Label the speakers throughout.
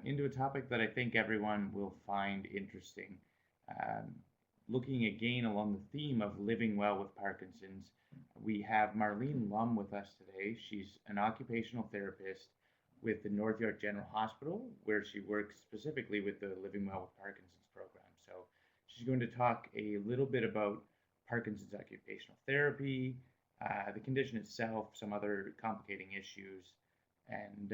Speaker 1: into a topic that I think everyone will find interesting. Looking again along the theme of living well with Parkinson's, we have Marlene Lum with us today. She's an occupational therapist with the North York General Hospital, where she works specifically with the Living Well with Parkinson's program. So she's going to talk a little bit about Parkinson's occupational therapy, the condition itself, some other complicating issues, and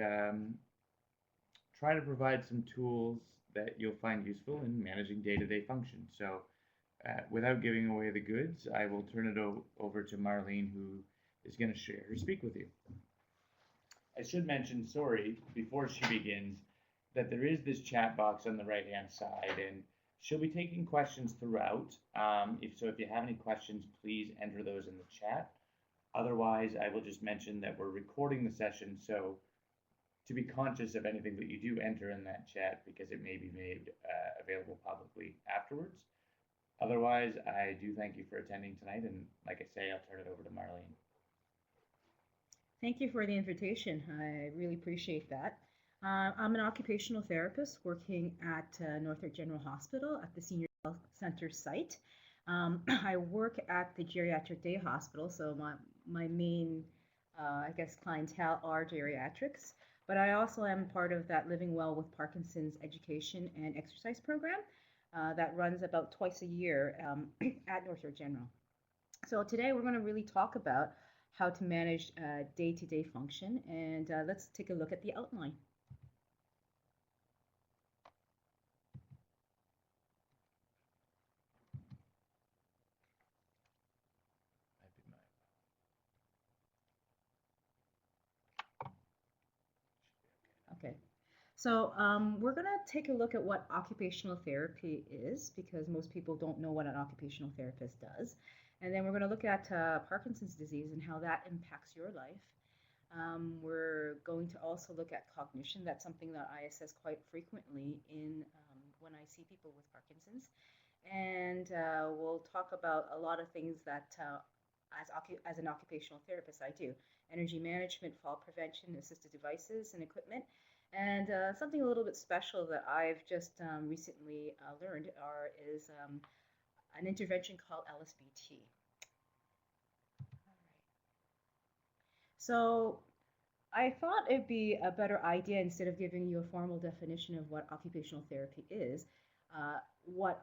Speaker 1: try to provide some tools that you'll find useful in managing day-to-day functions. So without giving away the goods, I will turn it over to Marlene, who is going to share her speak with you. I should mention, sorry, before she begins, that there is this chat box on the right-hand side, and she'll be taking questions throughout. If you have any questions, please enter those in the chat. Otherwise, I will just mention that we're recording the session, so to be conscious of anything that you do enter in that chat, because it may be made available publicly afterwards. Otherwise, I do thank you for attending tonight, and like I say, I'll turn it over to Marlene.
Speaker 2: Thank you for the invitation. I really appreciate that. I'm an occupational therapist working at North York General Hospital at the Senior Health Center site. I work at the Geriatric Day Hospital, so my main, clientele are geriatrics. But I also am part of that Living Well with Parkinson's education and exercise program that runs about twice a year at North York General. So today we're going to really talk about how to manage day-to-day function, and let's take a look at the outline. Okay. So we're going to take a look at what occupational therapy is, because most people don't know what an occupational therapist does. And then we're going to look at Parkinson's disease and how that impacts your life. We're going to also look at cognition. That's something that I assess quite frequently in when I see people with Parkinson's. And we'll talk about a lot of things that as an occupational therapist I do. Energy management, fall prevention, assistive devices and equipment. And something a little bit special that I've just recently learned is an intervention called LSBT. All right. So I thought it'd be a better idea, instead of giving you a formal definition of what occupational therapy is, what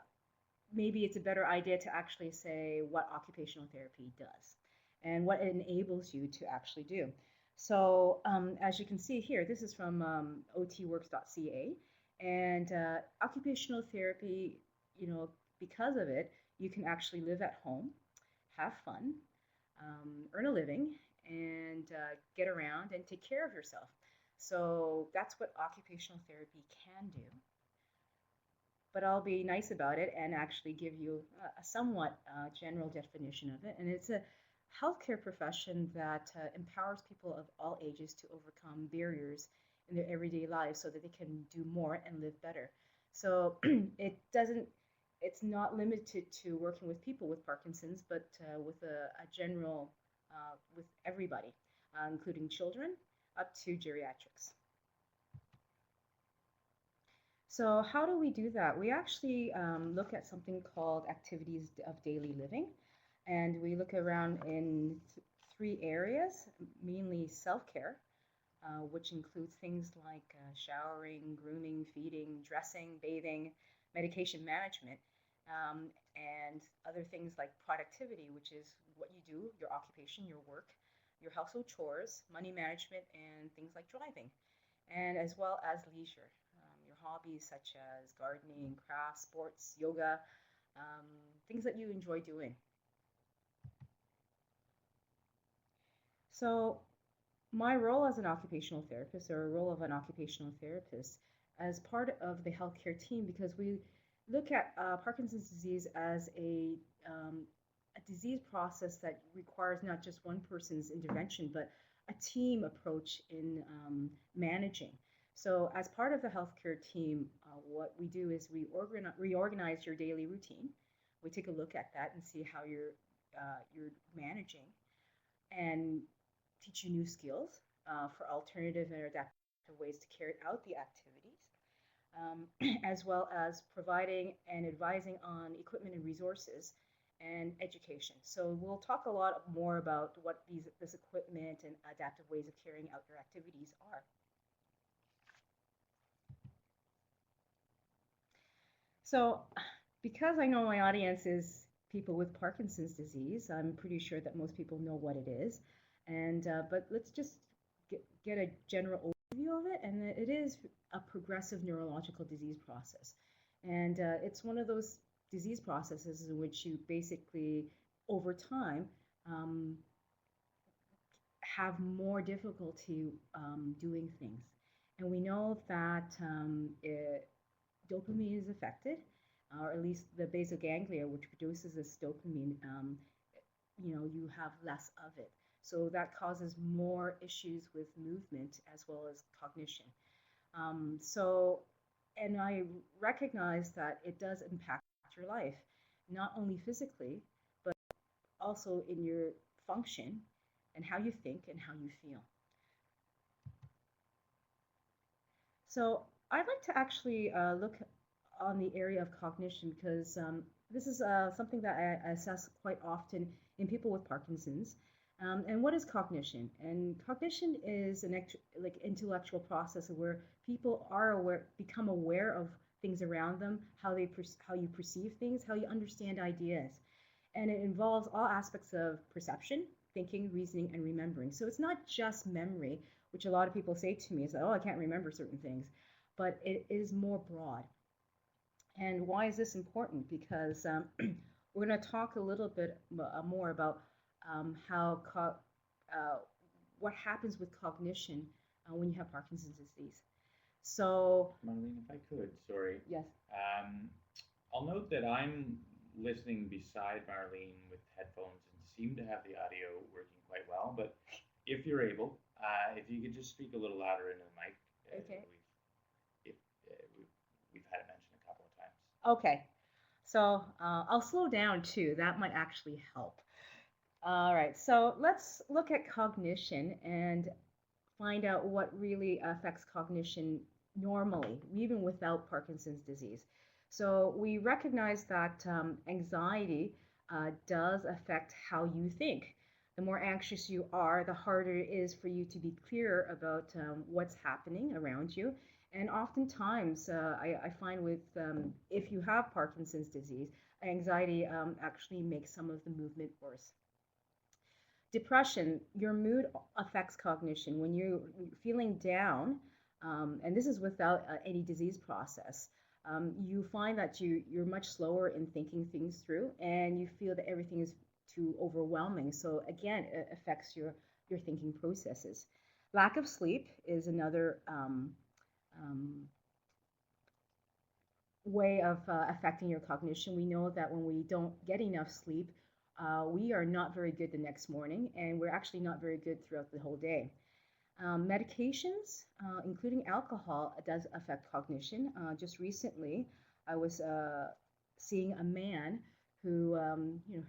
Speaker 2: maybe it's a better idea to actually say what occupational therapy does and what it enables you to actually do. So as you can see here, this is from otworks.ca, and occupational therapy, because of it, you can actually live at home, have fun, earn a living, and get around and take care of yourself. So that's what occupational therapy can do. But I'll be nice about it and actually give you a somewhat general definition of it. And it's a healthcare profession that empowers people of all ages to overcome barriers in their everyday lives so that they can do more and live better. So it's not limited to working with people with Parkinson's, but with a general, with everybody, including children up to geriatrics. So how do we do that? We actually look at something called activities of daily living, and we look around in three areas, mainly self-care, which includes things like showering, grooming, feeding, dressing, bathing, medication management, and other things like productivity, which is what you do, your occupation, your work, your household chores, money management, and things like driving, and as well as leisure. Your hobbies such as gardening, crafts, sports, yoga, things that you enjoy doing. So my role as an occupational therapist, or a role of an occupational therapist, as part of the healthcare team, because we look at Parkinson's disease as a disease process that requires not just one person's intervention, but a team approach in managing. So as part of the healthcare team, what we do is we reorganize your daily routine. We take a look at that and see how you're managing, and teach you new skills for alternative and adaptive ways to carry out the activities, as well as providing and advising on equipment and resources and education. So we'll talk a lot more about what this equipment and adaptive ways of carrying out your activities are. So because I know my audience is people with Parkinson's disease, I'm pretty sure that most people know what it is. But let's just get a general overview of it. And it is a progressive neurological disease process. And it's one of those disease processes in which you basically, over time, have more difficulty doing things. And we know that dopamine is affected, or at least the basal ganglia, which produces this dopamine, you have less of it. So that causes more issues with movement as well as cognition. And I recognize that it does impact your life, not only physically, but also in your function and how you think and how you feel. So I'd like to actually look on the area of cognition because this is something that I assess quite often in people with Parkinson's. And what is cognition? And cognition is an intellectual process where people become aware of things around them, how you perceive things, how you understand ideas. And it involves all aspects of perception, thinking, reasoning, and remembering. So it's not just memory, which a lot of people say to me, is that, oh, I can't remember certain things, but it is more broad. And why is this important? Because we're going to talk a little bit more about what happens with cognition when you have Parkinson's disease. So,
Speaker 1: Marlene, if I could, sorry.
Speaker 2: Yes.
Speaker 1: I'll note that I'm listening beside Marlene with headphones and seem to have the audio working quite well. But if you're able, if you could just speak a little louder into the mic.
Speaker 2: Okay.
Speaker 1: We've had it mentioned a couple of times.
Speaker 2: Okay. So I'll slow down too. That might actually help. All right. So let's look at cognition and find out what really affects cognition normally, even without Parkinson's disease. So we recognize that anxiety does affect how you think. The more anxious you are, the harder it is for you to be clear about what's happening around you. And oftentimes, I find if you have Parkinson's disease, anxiety actually makes some of the movement worse. Depression, your mood affects cognition. When you're feeling down, and this is without any disease process, you find that you're much slower in thinking things through, and you feel that everything is too overwhelming. So again, it affects your thinking processes. Lack of sleep is another way of affecting your cognition. We know that when we don't get enough sleep, we are not very good the next morning, and we're actually not very good throughout the whole day. Medications, including alcohol, does affect cognition. Just recently, I was seeing a man who,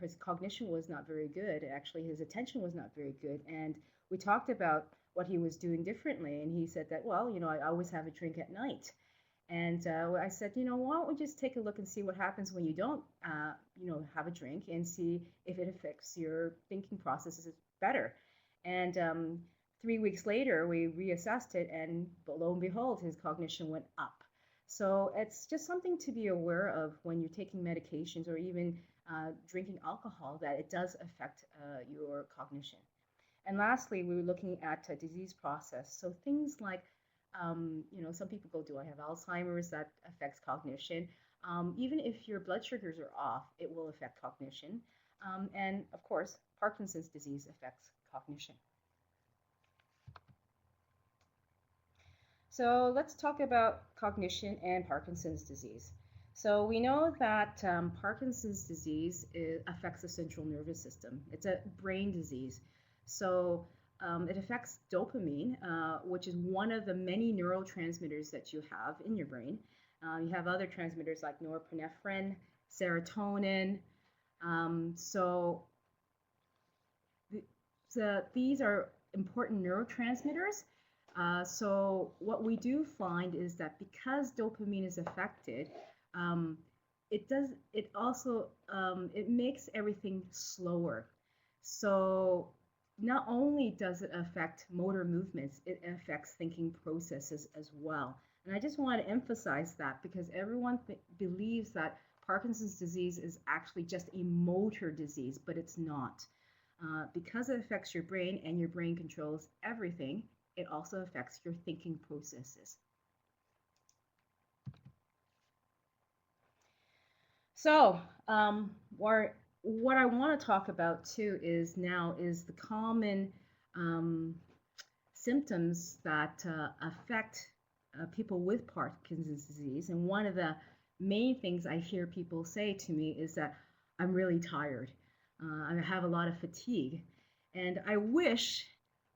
Speaker 2: his cognition was not very good. Actually, his attention was not very good, and we talked about what he was doing differently, and he said that, well, I always have a drink at night. And I said, why don't we just take a look and see what happens when you don't, have a drink, and see if it affects your thinking processes better. And 3 weeks later, we reassessed it, and lo and behold, his cognition went up. So it's just something to be aware of when you're taking medications or even drinking alcohol, that it does affect your cognition. And lastly, we were looking at a disease process. So things like some people go, do I have Alzheimer's? That affects cognition. Even if your blood sugars are off, it will affect cognition. And of course, Parkinson's disease affects cognition. So let's talk about cognition and Parkinson's disease. So we know that Parkinson's disease affects the central nervous system. It's a brain disease. So it affects dopamine, which is one of the many neurotransmitters that you have in your brain. You have other transmitters like norepinephrine, serotonin. So these are important neurotransmitters. So what we do find is that because dopamine is affected, um, it also it makes everything slower. So not only does it affect motor movements, it affects thinking processes as well. And I just want to emphasize that because everyone believes that Parkinson's disease is actually just a motor disease, but it's not. Because it affects your brain and your brain controls everything, it also affects your thinking processes. So, what I want to talk about too is the common um, symptoms that affect people with Parkinson's disease. And one of the main things I hear people say to me is that I'm really tired. I have a lot of fatigue. And I wish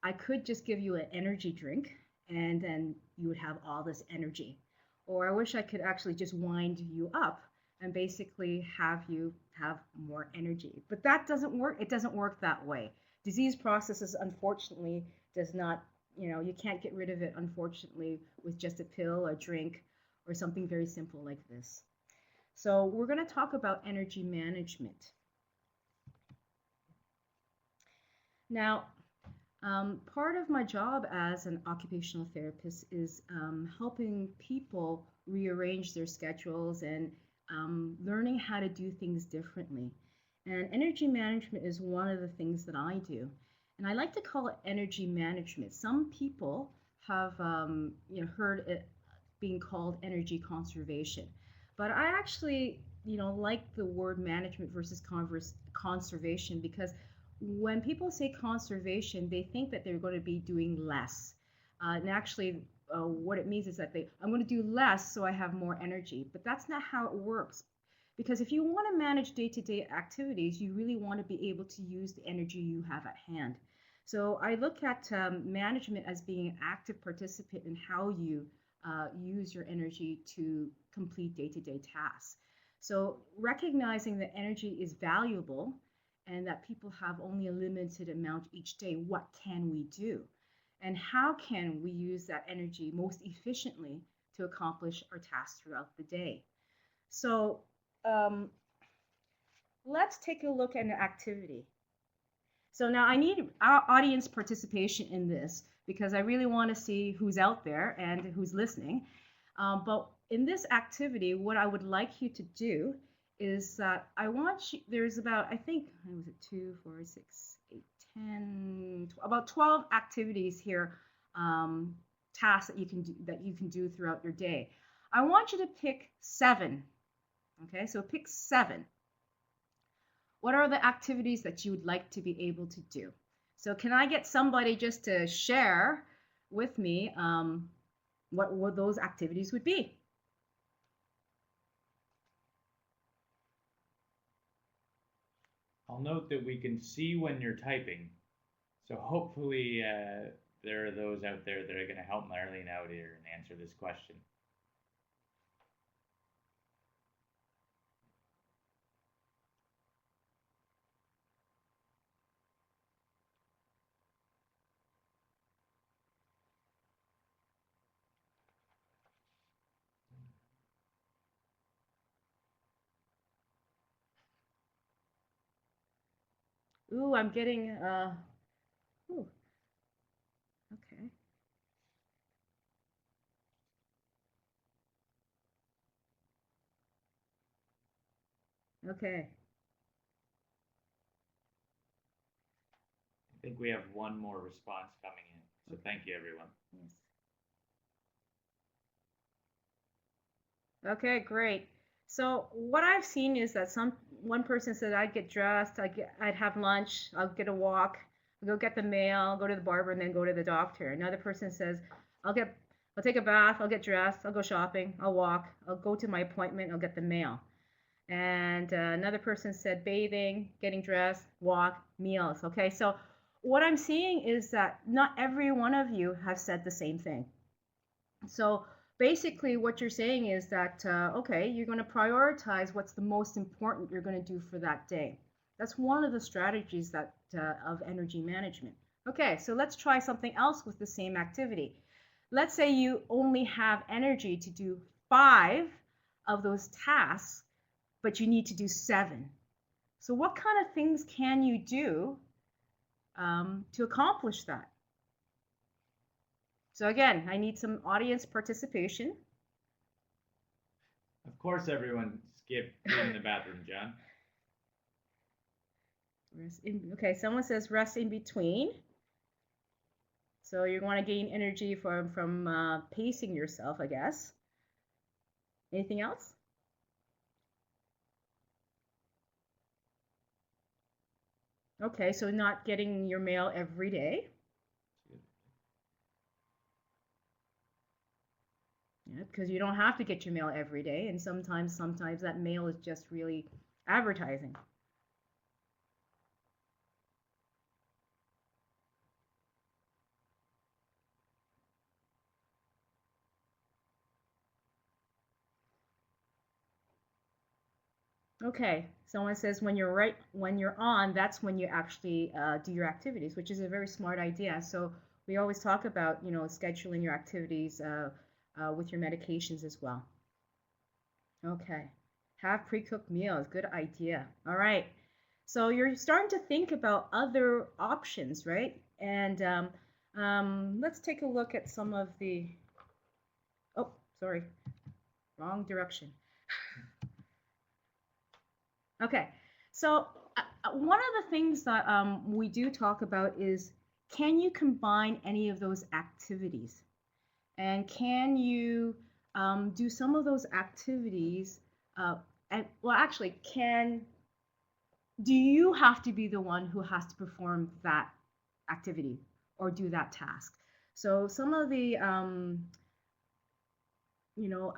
Speaker 2: I could just give you an energy drink and then you would have all this energy. Or I wish I could actually just wind you up and basically have you have more energy. But that doesn't work. It doesn't work that way. Disease processes, unfortunately, does not, you can't get rid of it, unfortunately, with just a pill, a drink, or something very simple like this. So we're going to talk about energy management. Now, part of my job as an occupational therapist is helping people rearrange their schedules and learning how to do things differently. And energy management is one of the things that I do. And I like to call it energy management. Some people have heard it being called energy conservation. But I actually, like the word management versus conservation because when people say conservation, they think that they're going to be doing less. And actually, what it means is that I'm going to do less so I have more energy. But that's not how it works. Because if you want to manage day-to-day activities, you really want to be able to use the energy you have at hand. So I look at management as being an active participant in how you use your energy to complete day-to-day tasks. So recognizing that energy is valuable and that people have only a limited amount each day, what can we do? And how can we use that energy most efficiently to accomplish our tasks throughout the day? So um, let's take a look at an activity. So now I need our audience participation in this because I really want to see who's out there and who's listening. But in this activity, what I would like you to do is that I want you, there's about, I think, was it 2, 4, 6, 8, 10, about 12 activities here, tasks that you can do throughout your day. I want you to pick 7. Okay, so pick 7. What are the activities that you would like to be able to do? So can I get somebody just to share with me what those activities would be?
Speaker 1: I'll note that we can see when you're typing. So hopefully there are those out there that are going to help Marlene out here and answer this question.
Speaker 2: Ooh, I'm getting, ooh, okay. Okay.
Speaker 1: I think we have one more response coming in. So
Speaker 2: Okay.
Speaker 1: thank you, everyone.
Speaker 2: Yes. Okay, great. So what I've seen is that one person said I'd get dressed, I'd have lunch, I'll get a walk, I'll go get the mail, go to the barber, and then go to the doctor. Another person says I'll take a bath, I'll get dressed, I'll go shopping, I'll walk, I'll go to my appointment, I'll get the mail. And another person said bathing, getting dressed, walk, meals. Okay, so what I'm seeing is that not every one of you have said the same thing. So basically, what you're saying is that, okay, you're going to prioritize what's the most important you're going to do for that day. That's one of the strategies that of energy management. Okay, so let's try something else with the same activity. let's say you only have energy to do 5 of those tasks, but you need to do 7. So what kind of things can you do to accomplish that? So again, I need some audience participation.
Speaker 1: Of course, everyone skipped cleaning the bathroom, John.
Speaker 2: Okay, someone says rest in between. So you're going to gain energy from pacing yourself, I guess. Anything else? Okay, so not getting your mail every day. Yeah, because you don't have to get your mail every day, and sometimes that mail is just really advertising. Okay, someone says when you're on, that's when you actually do your activities, which is a very smart idea. So we always talk about, scheduling your activities with your medications as well. Okay, have pre-cooked meals, good idea. All right, so you're starting to think about other options, right? And let's take a look at some of the, oh, sorry, wrong direction. Okay, so one of the things that we do talk about is, can you combine any of those activities? And can you do some of those activities? And well, actually, do you have to be the one who has to perform that activity or do that task? So some of the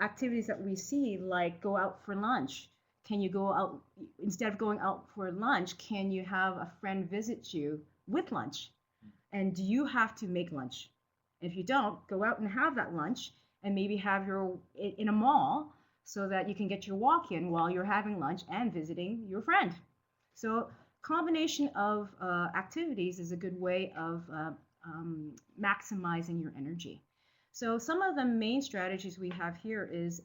Speaker 2: activities that we see, like go out for lunch. Can you go out instead of going out for lunch? Can you have a friend visit you with lunch? And do you have to make lunch? If you don't, go out and have that lunch, and maybe have your in a mall so that you can get your walk in while you're having lunch and visiting your friend. So combination of activities is a good way of maximizing your energy. So some of the main strategies we have here is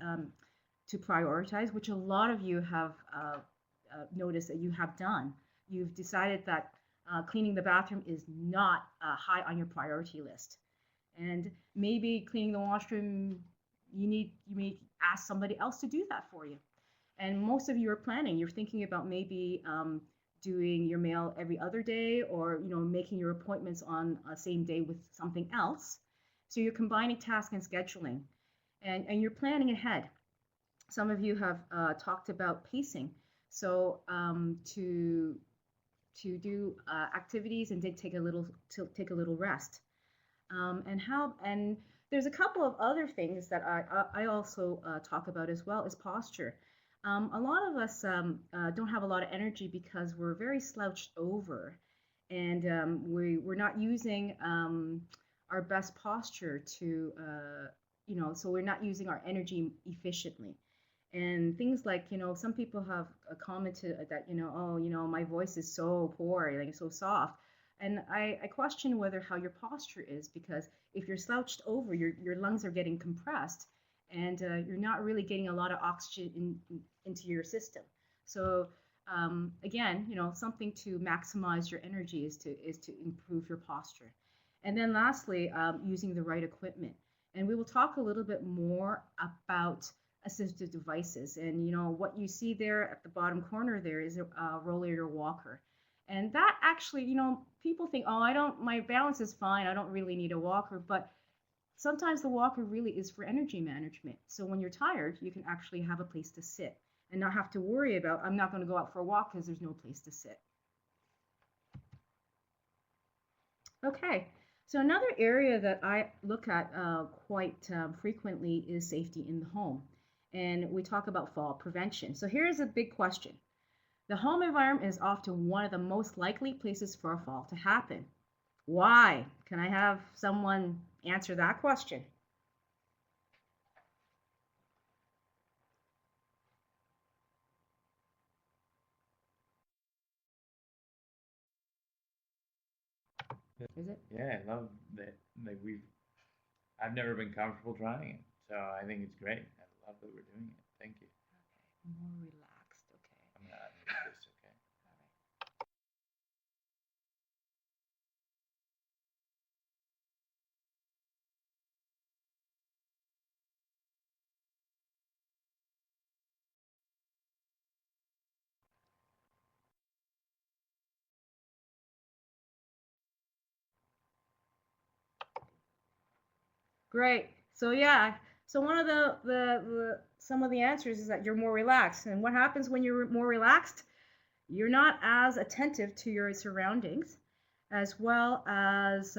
Speaker 2: to prioritize, which a lot of you have noticed that you have done. You've decided that cleaning the bathroom is not high on your priority list, and maybe cleaning the washroom, you may ask somebody else to do that for you. And most of you are planning. You're thinking about maybe doing your mail every other day, or making your appointments on a same day with something else. So you're combining task and scheduling, and you're planning ahead. Some of you have talked about pacing. So to do activities and then take a little rest. And there's a couple of other things that I also talk about as well, is posture. A lot of us don't have a lot of energy because we're very slouched over, and we're not using our best posture to, so we're not using our energy efficiently. And things like, some people have commented that, oh, my voice is so poor, like so soft. And I question whether how your posture is, because if you're slouched over, your lungs are getting compressed, and you're not really getting a lot of oxygen into your system. So again, something to maximize your energy is to improve your posture. And then lastly, using the right equipment. And we will talk a little bit more about assistive devices. And what you see there at the bottom corner there is a rollator walker. And that actually, people think, oh, my balance is fine, I don't really need a walker. But sometimes the walker really is for energy management. So when you're tired, you can actually have a place to sit and not have to worry about, I'm not going to go out for a walk because there's no place to sit. Okay, so another area that I look at quite frequently is safety in the home. And we talk about fall prevention. So here's a big question. The home environment is often one of the most likely places for a fall to happen. Why? Can I have someone answer that question? Is it?
Speaker 1: Yeah, I love that. Like I've never been comfortable trying it, so I think it's great. I love that we're doing it. Thank you.
Speaker 2: Okay, more relaxed. Okay.
Speaker 1: I'm gonna unmute this. Okay.
Speaker 2: All right. Great. So yeah, so one of the some of the answers is that you're more relaxed. And what happens when you're more relaxed? You're not as attentive to your surroundings, as well as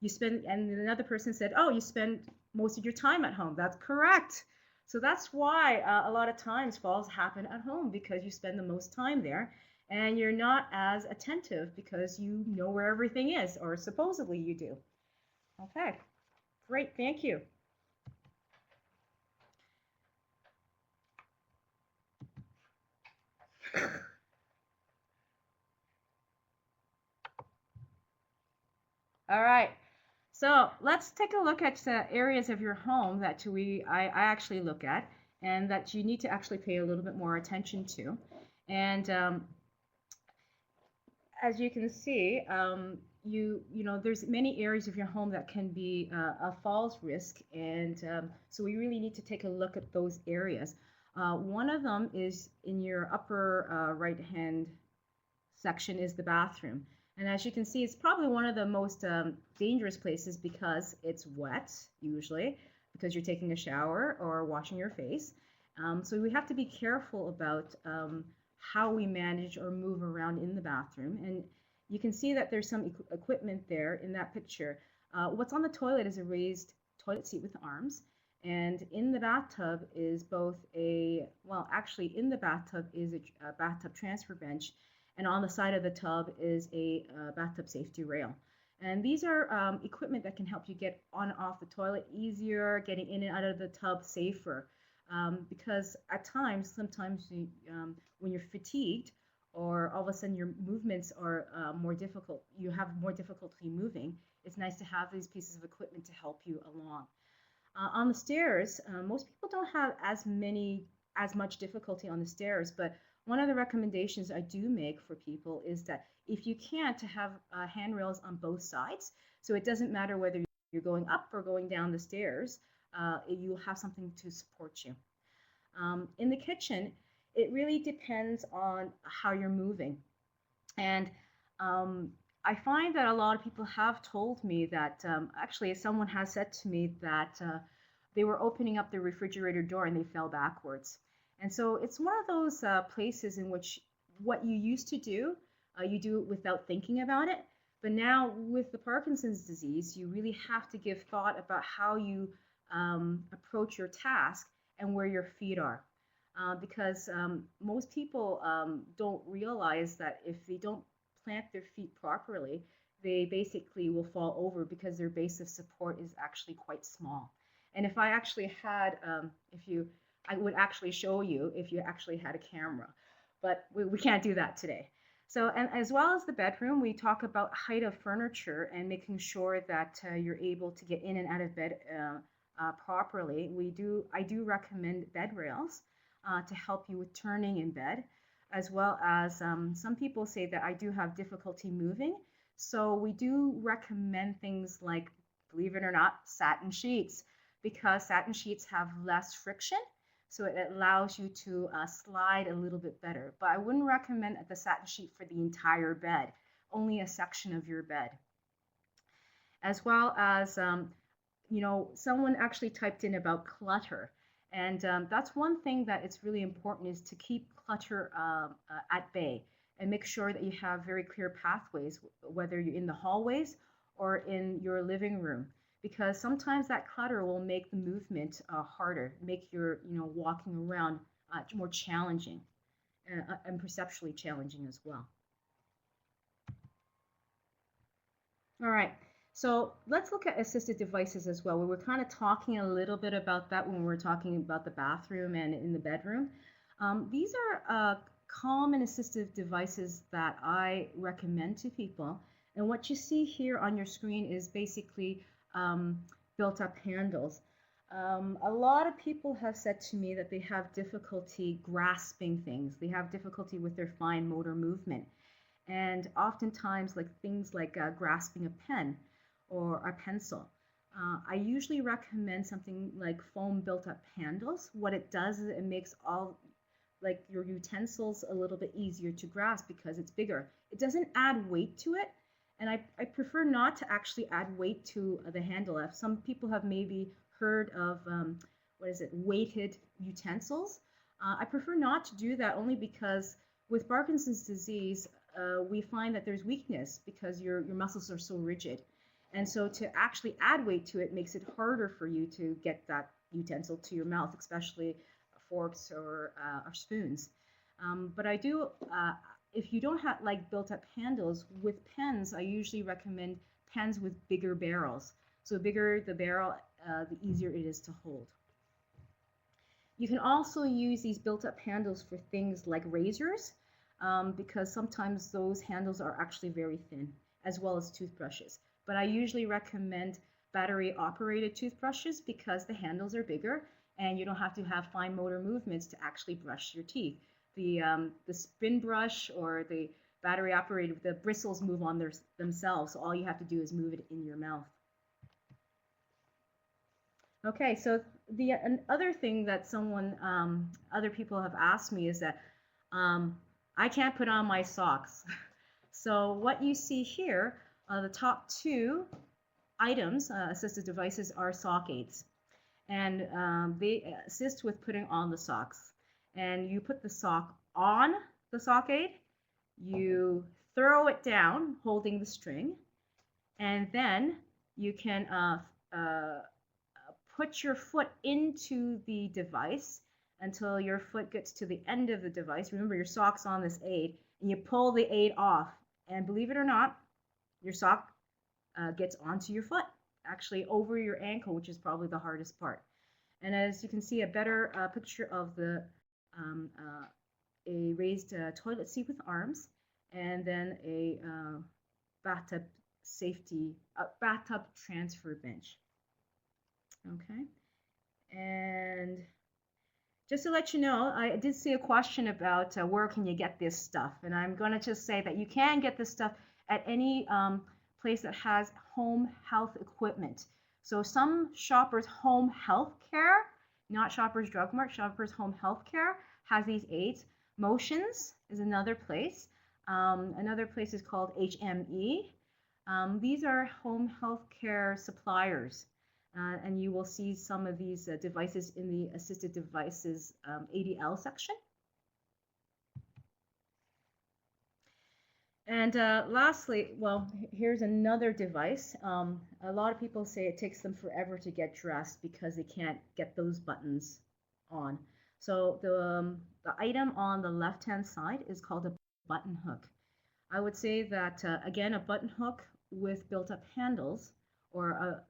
Speaker 2: you spend. And another person said, "Oh, you spend most of your time at home." That's correct. So that's why a lot of times falls happen at home because you spend the most time there, and you're not as attentive because you know where everything is, or supposedly you do. Okay, great, thank you. All right. So let's take a look at the areas of your home that I actually look at and that you need to actually pay a little bit more attention to. And as you can see, there's many areas of your home that can be a falls risk, and so we really need to take a look at those areas. One of them is in your upper right hand section is the bathroom. And as you can see, it's probably one of the most dangerous places because it's wet, usually, because you're taking a shower or washing your face. So we have to be careful about how we manage or move around in the bathroom. And you can see that there's some equipment there in that picture. What's on the toilet is a raised toilet seat with arms. And in the bathtub is actually in the bathtub is a bathtub transfer bench, and on the side of the tub is a bathtub safety rail. And these are equipment that can help you get on and off the toilet easier, getting in and out of the tub safer. Because at times, sometimes when you're fatigued or all of a sudden your movements are more difficult, you have more difficulty moving, it's nice to have these pieces of equipment to help you along. On the stairs, most people don't have as much difficulty on the stairs, but one of the recommendations I do make for people is that if you can, to have handrails on both sides, so it doesn't matter whether you're going up or going down the stairs, you'll have something to support you. In the kitchen, it really depends on how you're moving. And I find that a lot of people have told me that actually, someone has said to me that they were opening up the refrigerator door and they fell backwards. And so it's one of those places in which what you used to do, you do it without thinking about it. But now with the Parkinson's disease, you really have to give thought about how you approach your task and where your feet are. Because most people don't realize that if they don't plant their feet properly, they basically will fall over because their base of support is actually quite small. And if I actually had, I would actually show you if you actually had a camera, but we can't do that today. So, and as well as the bedroom, we talk about height of furniture and making sure that you're able to get in and out of bed properly. I do recommend bed rails to help you with turning in bed, as well as some people say that I do have difficulty moving. So we do recommend things like, believe it or not, satin sheets, because satin sheets have less friction. So it allows you to slide a little bit better. But I wouldn't recommend the satin sheet for the entire bed, only a section of your bed. As well as, someone actually typed in about clutter. And that's one thing that it's really important is to keep clutter at bay and make sure that you have very clear pathways, whether you're in the hallways or in your living room, because sometimes that clutter will make the movement harder, make your walking around more challenging and perceptually challenging as well. All right. So let's look at assistive devices as well. We were kind of talking a little bit about that when we were talking about the bathroom and in the bedroom. These are common assistive devices that I recommend to people. And what you see here on your screen is basically built-up handles. A lot of people have said to me that they have difficulty grasping things. They have difficulty with their fine motor movement. And oftentimes, like things like grasping a pen or a pencil. I usually recommend something like foam built-up handles. What it does is it makes all like your utensils a little bit easier to grasp because it's bigger. It doesn't add weight to it, and I prefer not to actually add weight to the handle. Some people have maybe heard of what is it, weighted utensils. I prefer not to do that only because with Parkinson's disease, we find that there's weakness because your muscles are so rigid. And so to actually add weight to it makes it harder for you to get that utensil to your mouth, especially forks or spoons. But I do, if you don't have like built-up handles with pens, I usually recommend pens with bigger barrels. So the bigger the barrel, the easier it is to hold. You can also use these built-up handles for things like razors, because sometimes those handles are actually very thin, as well as toothbrushes. But I usually recommend battery-operated toothbrushes because the handles are bigger and you don't have to have fine motor movements to actually brush your teeth. The spin brush or the battery-operated, the bristles move on themselves, so all you have to do is move it in your mouth. Okay, so the other thing that other people have asked me is that I can't put on my socks. So what you see here, the top two items, assistive devices, are sock aids. And they assist with putting on the socks. And you put the sock on the sock aid, you throw it down holding the string, and then you can put your foot into the device until your foot gets to the end of the device. Remember, your sock's on this aid, and you pull the aid off. And believe it or not, your sock gets onto your foot, actually over your ankle, which is probably the hardest part. And as you can see, a better picture of a raised toilet seat with arms, and then a bathtub transfer bench. Okay, and just to let you know, I did see a question about where can you get this stuff, and I'm going to just say that you can get this stuff at any place that has home health equipment. So some Shoppers Home Health Care, not Shoppers Drug Mart, Shoppers Home Health Care has these aids. Motions is another place. Another place is called HME. These are home health care suppliers. And you will see some of these devices in the assisted devices ADL section. And lastly, well, here's another device. A lot of people say it takes them forever to get dressed because they can't get those buttons on. So the item on the left-hand side is called a button hook. I would say that, again, a button hook with built-up handles or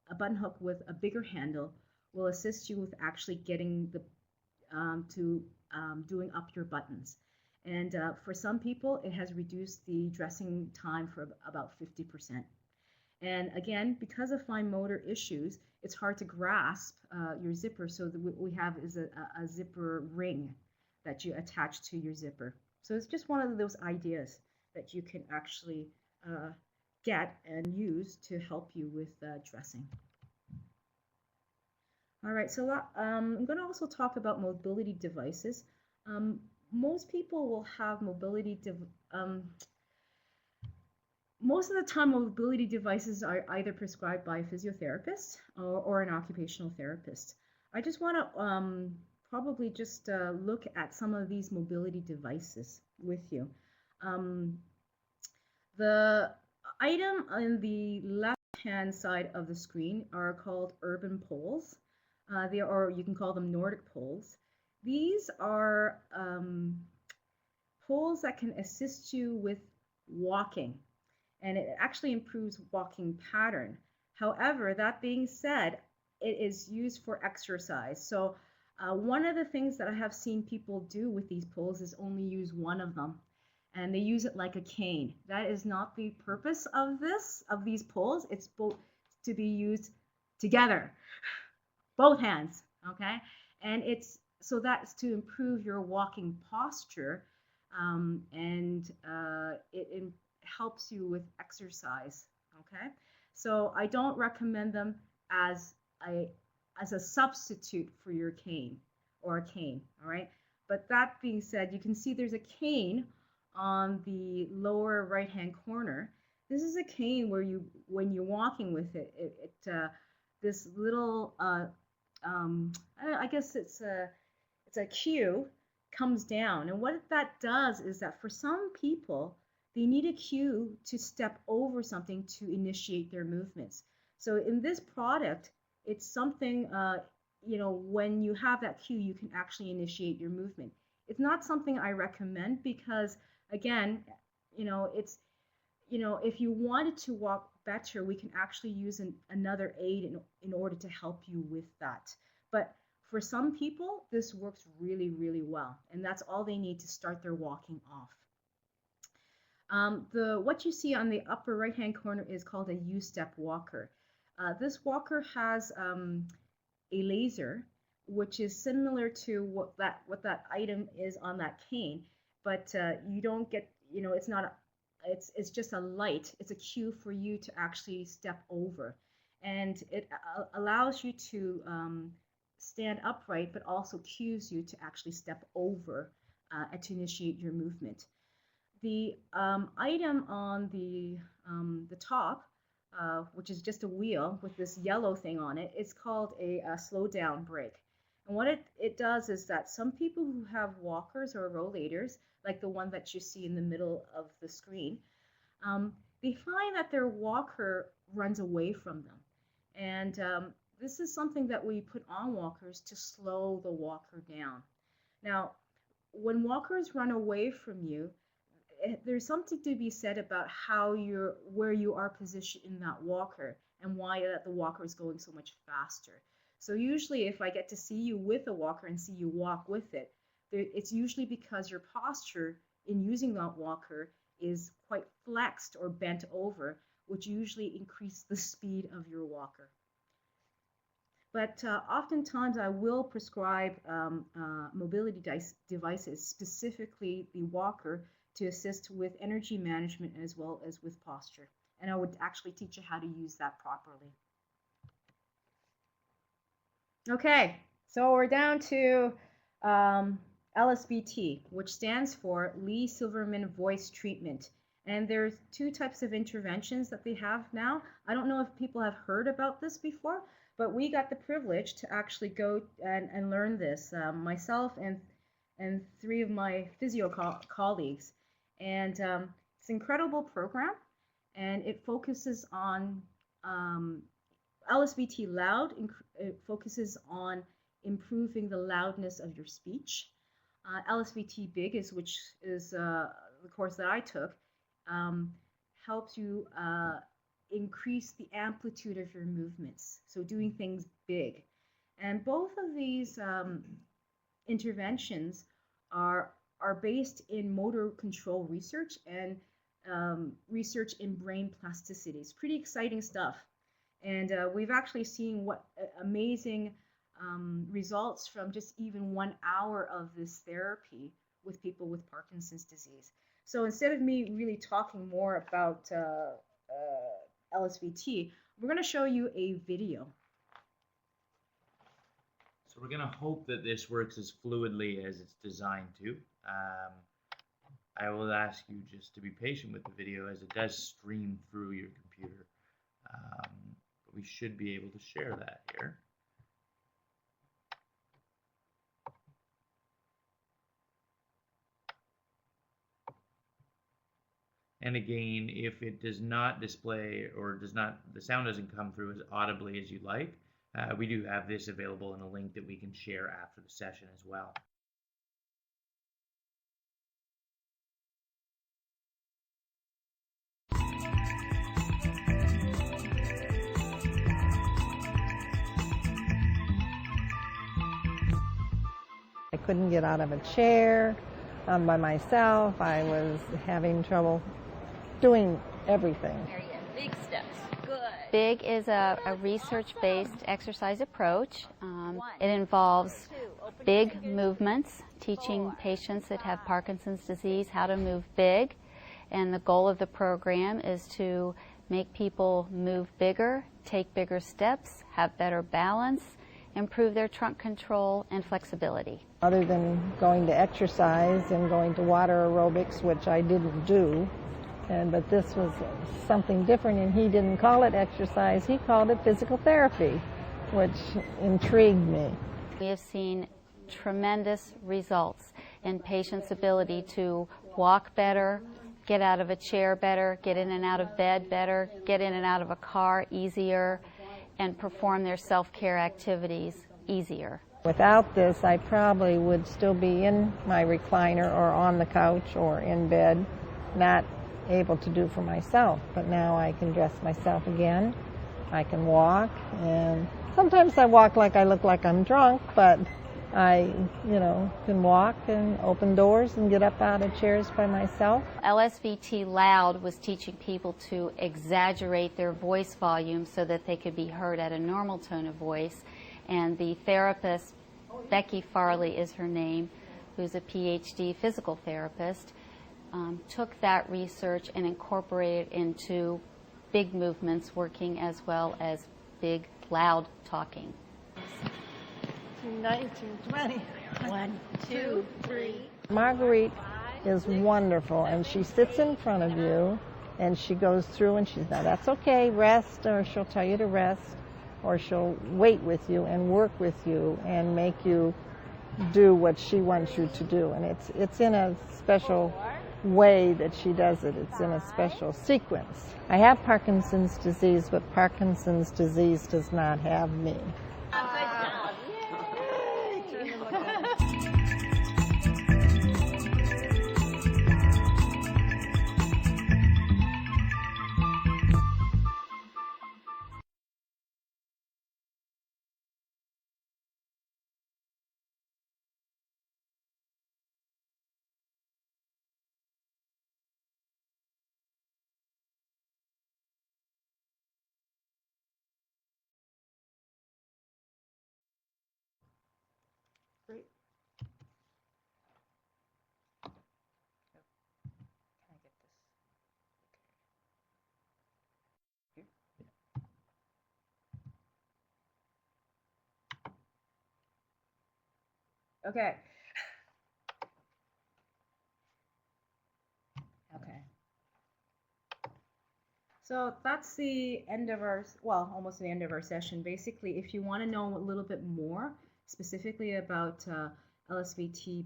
Speaker 2: a button hook with a bigger handle will assist you with actually getting doing up your buttons. And for some people, it has reduced the dressing time for about 50%. And again, because of fine motor issues, it's hard to grasp your zipper. So what we have is a zipper ring that you attach to your zipper. So it's just one of those ideas that you can actually get and use to help you with dressing. All right, so I'm going to also talk about mobility devices. Most people will have most of the time mobility devices are either prescribed by a physiotherapist or an occupational therapist. I just want to probably just look at some of these mobility devices with you. The item on the left-hand side of the screen are called urban poles. Or you can call them Nordic poles. These are poles that can assist you with walking, and it actually improves walking pattern. However, that being said, it is used for exercise. So one of the things that I have seen people do with these poles is only use one of them, and they use it like a cane. That is not the purpose of these poles. It's to be used together, both hands, okay? And so that's to improve your walking posture, and it helps you with exercise, okay? So I don't recommend them as a as a substitute for your cane or a cane, all right? But that being said, you can see there's a cane on the lower right-hand corner. This is a cane where when you're walking with it, this little, I guess it's a cue comes down. And what that does is that for some people, they need a cue to step over something to initiate their movements. So in this product, it's something, when you have that cue, you can actually initiate your movement. It's not something I recommend because, again, it's, if you wanted to walk better, we can actually use another aid in order to help you with that. But for some people, this works really, really well, and that's all they need to start their walking off. What you see on the upper right-hand corner is called a U-step walker. This walker has a laser, which is similar to what that item is on that cane, but you don't get, it's not, it's just a light. It's a cue for you to actually step over, and it allows you to stand upright, but also cues you to actually step over and to initiate your movement. The item on the top, which is just a wheel with this yellow thing on it, is called a slow down brake. And what it does is that some people who have walkers or rollators, like the one that you see in the middle of the screen, they find that their walker runs away from them. And this is something that we put on walkers to slow the walker down. Now, when walkers run away from you, there's something to be said about where you are positioned in that walker and why the walker is going so much faster. So usually if I get to see you with a walker and see you walk with it, it's usually because your posture in using that walker is quite flexed or bent over, which usually increases the speed of your walker. But oftentimes I will prescribe mobility devices, specifically the walker, to assist with energy management as well as with posture. And I would actually teach you how to use that properly. Okay, so we're down to LSBT, which stands for Lee Silverman Voice Treatment. And there's two types of interventions that they have now. I don't know if people have heard about this before, but we got the privilege to actually go and learn this, myself and three of my physio colleagues. And it's an incredible program, and it focuses on LSBT Loud. It focuses on improving the loudness of your speech. LSBT Big, which is the course that I took, helps you increase the amplitude of your movements, so doing things big. And both of these interventions are based in motor control research and research in brain plasticity. It's pretty exciting stuff. And we've actually seen what amazing results from just even 1 hour of this therapy with people with Parkinson's disease. So instead of me really talking more about LSBT, we're going to show you a video.
Speaker 1: So we're going to hope that this works as fluidly as it's designed to. I will ask you just to be patient with the video as it does stream through your computer. But we should be able to share that here. And again, if it does not display or the sound doesn't come through as audibly as you like, we do have this available in a link that we can share after the session as well.
Speaker 3: I couldn't get out of a chair by myself. I was having trouble doing everything.
Speaker 4: There you go. Big steps. Good. BIG is a research-based exercise approach. It involves big movements, teaching patients that have Parkinson's disease how to move big. And the goal of the program is to make people move bigger, take bigger steps, have better balance, improve their trunk control and flexibility.
Speaker 3: Other than going to exercise and going to water aerobics, which I didn't do, but this was something different, and he didn't call it exercise, he called it physical therapy, which intrigued me.
Speaker 4: We have seen tremendous results in patients' ability to walk better, get out of a chair better, get in and out of bed better, get in and out of a car easier, and perform their self-care activities easier.
Speaker 3: Without this, I probably would still be in my recliner or on the couch or in bed, not able to do for myself. But now I can dress myself again. I can walk, and sometimes I walk like I look like I'm drunk, but I, can walk and open doors and get up out of chairs by myself.
Speaker 4: LSBT Loud was teaching people to exaggerate their voice volume so that they could be heard at a normal tone of voice. And the therapist, Becky Farley is her name, who's a PhD physical therapist, took that research and incorporated it into big movements, working as well as big, loud talking.
Speaker 3: 19, 20.
Speaker 4: 1, 2, 3.
Speaker 3: Marguerite is wonderful, and she sits in front of you, and she goes through, and she's, now that's okay, rest, or she'll tell you to rest, or she'll wait with you and work with you and make you do what she wants you to do. And it's in a special way that she does it. It's in a special sequence. I have Parkinson's disease, but Parkinson's disease does not have me.
Speaker 2: Great. Can I get this? Okay. Here. Okay. Okay. So that's the end of our, well, almost the end of our session. Basically, if you want to know a little bit more specifically about LSBT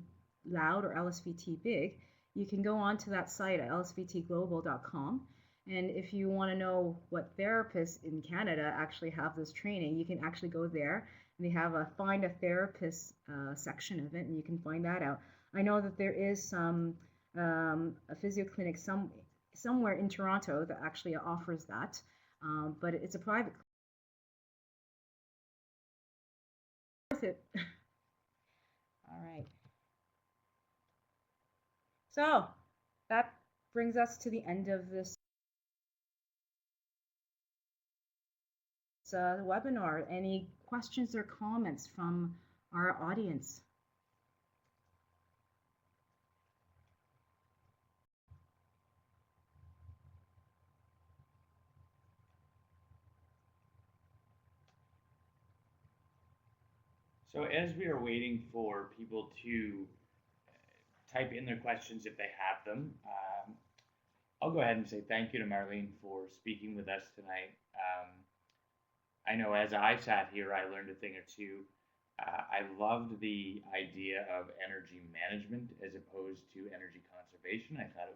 Speaker 2: Loud or LSBT Big, you can go on to that site at lsbtglobal.com. And if you want to know what therapists in Canada actually have this training, you can actually go there. And they have a Find a Therapist section of it, and you can find that out. I know that there is some a physio clinic somewhere in Toronto that actually offers that, but it's a private. Worth it. All right. So that brings us to the end of this webinar. Any questions or comments from our audience?
Speaker 1: So as we are waiting for people to type in their questions if they have them, I'll go ahead and say thank you to Marlene for speaking with us tonight. I know as I sat here, I learned a thing or two. I loved the idea of energy management as opposed to energy conservation. I thought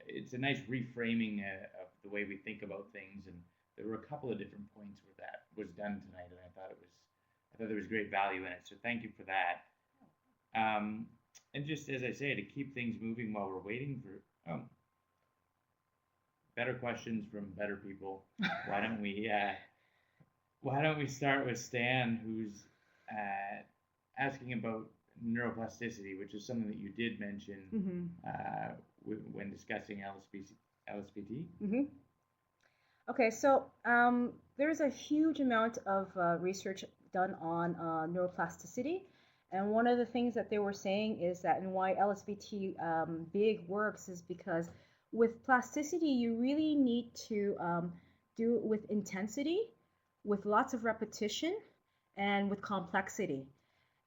Speaker 1: it's a nice reframing of the way we think about things, and there were a couple of different points where that was done tonight, and I thought there was great value in it. So thank you for that. And just as I say, to keep things moving while we're waiting for better questions from better people, why don't we start with Stan, who's asking about neuroplasticity, which is something that you did mention when discussing LSBT.
Speaker 2: Okay, so there's a huge amount of research done on neuroplasticity. And one of the things that they were saying is that, and why LSBT big works is because with plasticity, you really need to do it with intensity, with lots of repetition, and with complexity.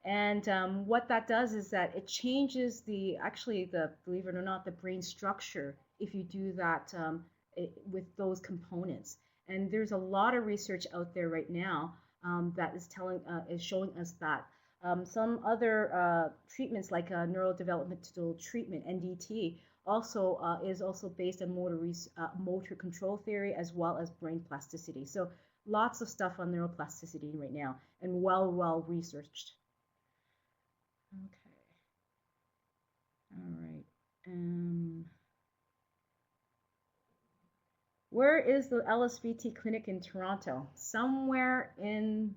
Speaker 2: And what that does is that it changes actually, believe it or not, the brain structure if you do that with those components. And there's a lot of research out there right now that is showing us that. Some other treatments like neurodevelopmental treatment (NDT) also is also based on motor control theory as well as brain plasticity. So lots of stuff on neuroplasticity right now, and well researched. Okay. All right. Where is the LSBT clinic in Toronto? Somewhere in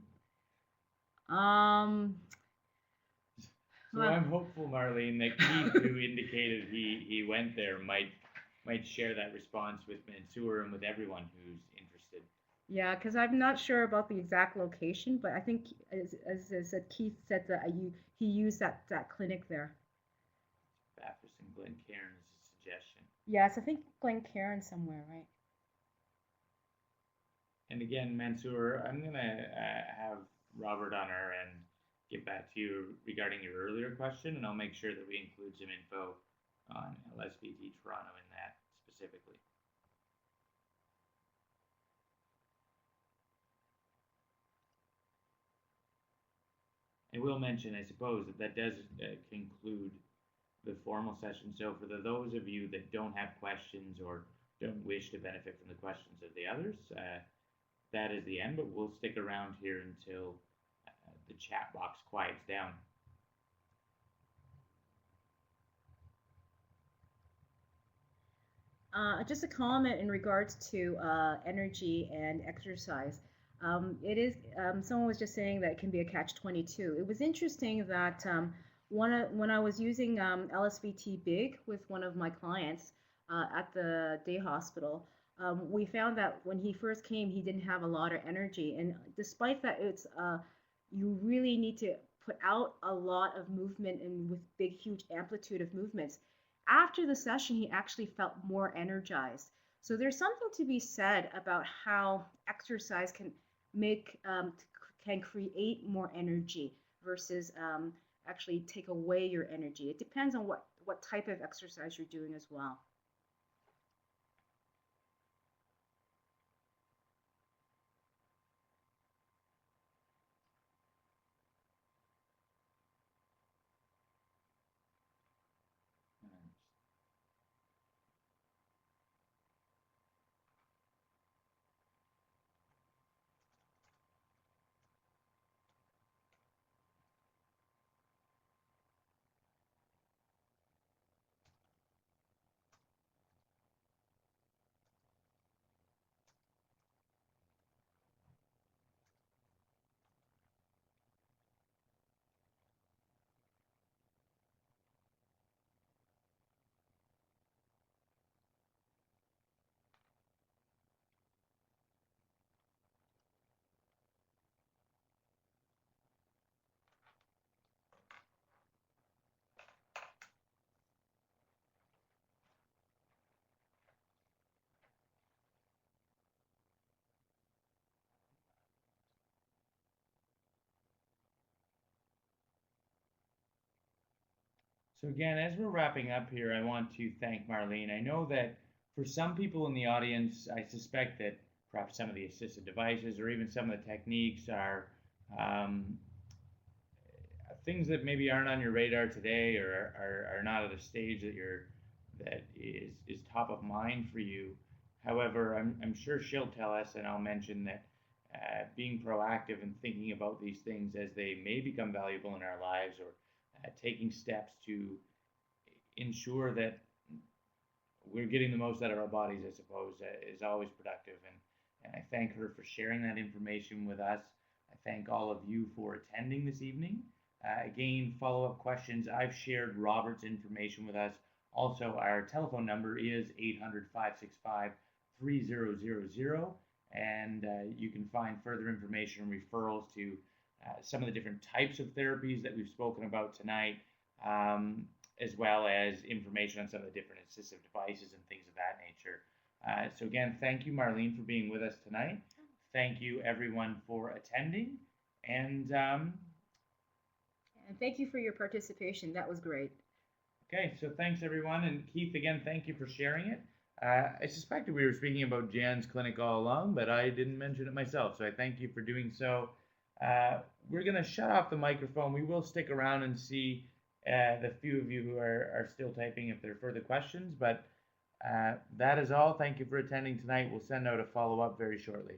Speaker 1: So I'm hopeful, Marlene, that Keith, who indicated he went there, might share that response with Mansour and with everyone who's interested.
Speaker 2: Yeah, because I'm not sure about the exact location, but I think, as I said, Keith said that he used that clinic there.
Speaker 1: Bathurst and Glencairn is a suggestion.
Speaker 2: Yes, I think Glencairn somewhere, right?
Speaker 1: And again, Mansour, I'm going to have Robert on our end get back to you regarding your earlier question, and I'll make sure that we include some info on LSBT Toronto in that specifically. I will mention, I suppose, that does conclude the formal session. So for those of you that don't have questions or don't wish to benefit from the questions of the others, that is the end, but we'll stick around here until the chat box quiets down.
Speaker 2: Just a comment in regards to energy and exercise. Someone was just saying that it can be a catch-22. It was interesting that when I was using LSBT Big with one of my clients at the day hospital, we found that when he first came, he didn't have a lot of energy. And despite that, you really need to put out a lot of movement and with big, huge amplitude of movements. After the session, he actually felt more energized. So there's something to be said about how exercise can create more energy versus actually take away your energy. It depends on what type of exercise you're doing as well.
Speaker 1: So again, as we're wrapping up here, I want to thank Marlene. I know that for some people in the audience, I suspect that perhaps some of the assistive devices or even some of the techniques are things that maybe aren't on your radar today or are not at a stage that is top of mind for you. However, I'm sure she'll tell us, and I'll mention that being proactive and thinking about these things as they may become valuable in our lives, or taking steps to ensure that we're getting the most out of our bodies, I suppose, is always productive. And I thank her for sharing that information with us. I thank all of you for attending this evening. Again, follow-up questions. I've shared Robert's information with us. Also, our telephone number is 800-565 3000, and you can find further information and referrals to some of the different types of therapies that we've spoken about tonight, as well as information on some of the different assistive devices and things of that nature. So again, thank you, Marlene, for being with us tonight. Thank you, everyone, for attending, and
Speaker 2: thank you for your participation. That was great.
Speaker 1: okay, so thanks, everyone, and Keith, again, thank you for sharing it. I suspected we were speaking about Jan's clinic all along, but I didn't mention it myself, so I thank you for doing so. We're going to shut off the microphone. We will stick around and see the few of you who are still typing if there are further questions, but that is all. Thank you for attending tonight. We'll send out a follow-up very shortly.